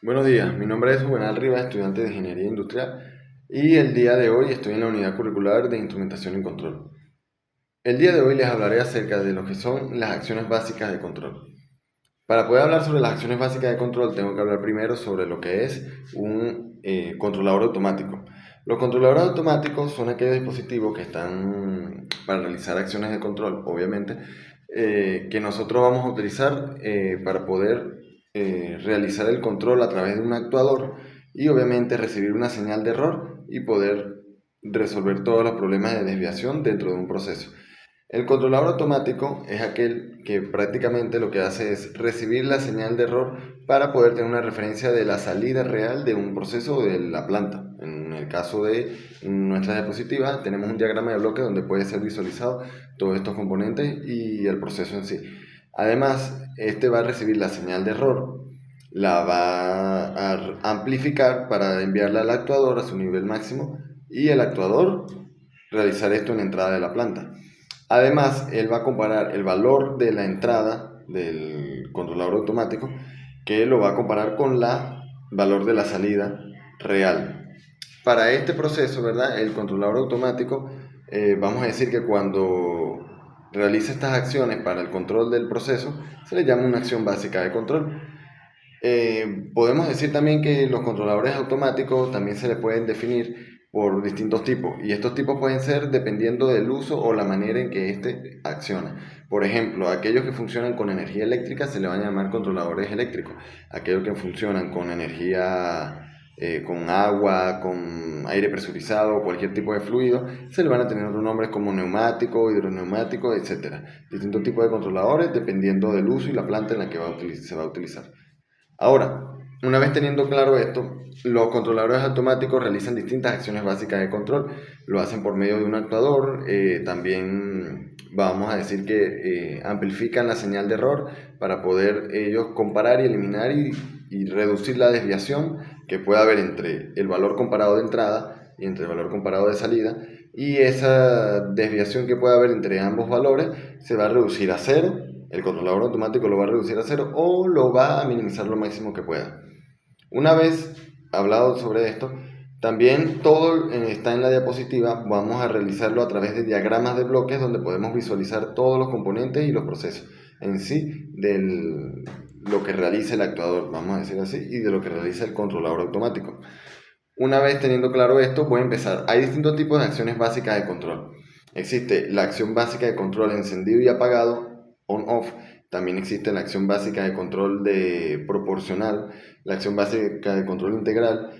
Buenos días, mi nombre es Juvenal Rivas, estudiante de Ingeniería Industrial y el día de hoy estoy en la unidad curricular de Instrumentación y Control. El día de hoy les hablaré acerca de lo que son las acciones básicas de control. Para poder hablar sobre las acciones básicas de control tengo que hablar primero sobre lo que es un controlador automático. Los controladores automáticos son aquellos dispositivos que están para realizar acciones de control, obviamente, que nosotros vamos a utilizar para poder realizar el control a través de un actuador y obviamente recibir una señal de error y poder resolver todos los problemas de desviación dentro de un proceso. El controlador automático es aquel que prácticamente lo que hace es recibir la señal de error para poder tener una referencia de la salida real de un proceso de la planta. En el caso de nuestra diapositiva tenemos un diagrama de bloques donde puede ser visualizado todos estos componentes y el proceso en sí. Además, este va a recibir la señal de error, la va a amplificar para enviarla al actuador a su nivel máximo y el actuador realizar esto en la entrada de la planta. Además, él va a comparar el valor de la entrada del controlador automático, que lo va a comparar con el valor de la salida real. Para este proceso, ¿verdad? El controlador automático, vamos a decir que cuando realiza estas acciones para el control del proceso, se le llama una acción básica de control. Podemos decir también que los controladores automáticos también se les pueden definir por distintos tipos y estos tipos pueden ser dependiendo del uso o la manera en que éste acciona. Por ejemplo, aquellos que funcionan con energía eléctrica se le van a llamar controladores eléctricos. Aquellos que funcionan con energía, con agua, con aire presurizado o cualquier tipo de fluido, se le van a tener otros nombres como neumático, hidroneumático, etc. Distintos tipos de controladores dependiendo del uso y la planta en la que se va a utilizar. Ahora, una vez teniendo claro esto, los controladores automáticos realizan distintas acciones básicas de control. Lo hacen por medio de un actuador, también vamos a decir que amplifican la señal de error para poder ellos comparar y eliminar y reducir la desviación que pueda haber entre el valor comparado de entrada y entre el valor comparado de salida. Y esa desviación que pueda haber entre ambos valores se va a reducir a cero. El controlador automático lo va a reducir a cero o lo va a minimizar lo máximo que pueda. Una vez hablado sobre esto, también todo está en la diapositiva. Vamos a realizarlo a través de diagramas de bloques donde podemos visualizar todos los componentes y los procesos en sí de lo que realiza el actuador, vamos a decir así, y de lo que realiza el controlador automático. Una vez teniendo claro esto, voy a empezar. Hay distintos tipos de acciones básicas de control. Existe la acción básica de control encendido y apagado, on-off. También existe la acción básica de control de proporcional, la acción básica de control integral,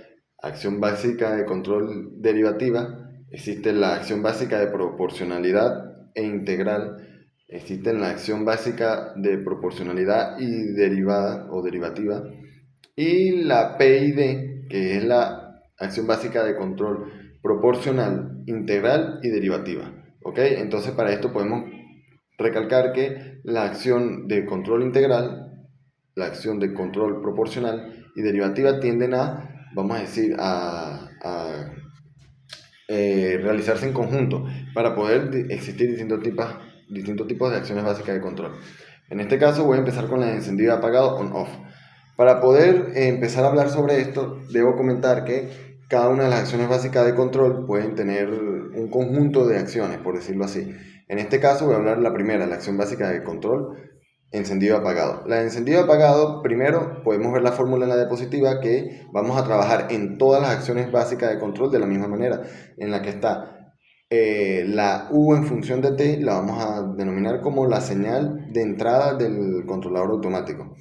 acción básica de control derivativa. Existe la acción básica de proporcionalidad e integral. Existe la acción básica de proporcionalidad y derivada o derivativa. Y la PID, que es la acción básica de control proporcional, integral y derivativa. ¿Ok? Entonces para esto podemos recalcar que la acción de control integral, la acción de control proporcional y derivativa tienden a, vamos a decir, realizarse en conjunto para poder existir distintos tipos de acciones básicas de control. En este caso voy a empezar con la de encendido y apagado on-off. Para poder empezar a hablar sobre esto, debo comentar que cada una de las acciones básicas de control pueden tener un conjunto de acciones, por decirlo así. En este caso voy a hablar de la primera, la acción básica de control, encendido y apagado. La de encendido y apagado, primero podemos ver la fórmula en la diapositiva que vamos a trabajar en todas las acciones básicas de control de la misma manera, en la que está la U en función de T, la vamos a denominar como la señal de entrada del controlador automático.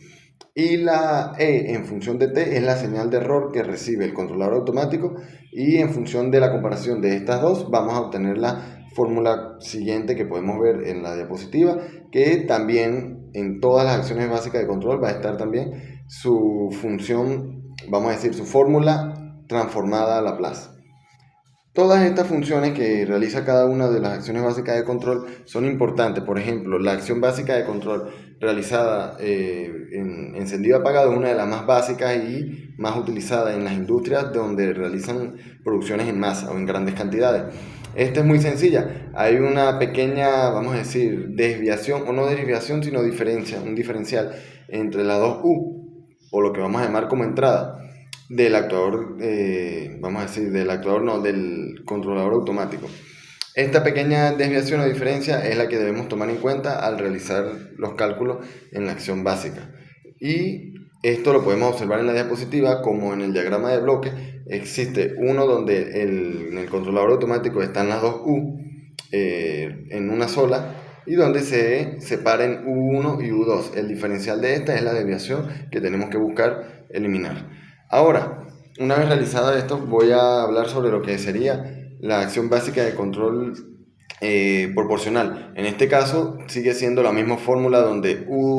Y la E en función de T es la señal de error que recibe el controlador automático y en función de la comparación de estas dos vamos a obtener la fórmula siguiente que podemos ver en la diapositiva, que también en todas las acciones básicas de control va a estar también su función, vamos a decir, su fórmula transformada a Laplace. Todas estas funciones que realiza cada una de las acciones básicas de control son importantes. Por ejemplo, la acción básica de control realizada en encendido apagado es una de las más básicas y más utilizadas en las industrias donde realizan producciones en masa o en grandes cantidades. Esta es muy sencilla. Hay una pequeña, vamos a decir, desviación, o no desviación, sino diferencia, un diferencial entre las dos U. o lo que vamos a llamar como entrada del actuador, vamos a decir, del actuador no, del controlador automático. Esta pequeña desviación o diferencia es la que debemos tomar en cuenta al realizar los cálculos en la acción básica. Y esto lo podemos observar en la diapositiva como en el diagrama de bloque. Existe uno donde en el controlador automático están las dos U en una sola y donde se separen U1 y U2. El diferencial de esta es la desviación que tenemos que buscar eliminar. Ahora, una vez realizado esto, voy a hablar sobre lo que sería la acción básica de control proporcional. En este caso sigue siendo la misma fórmula donde U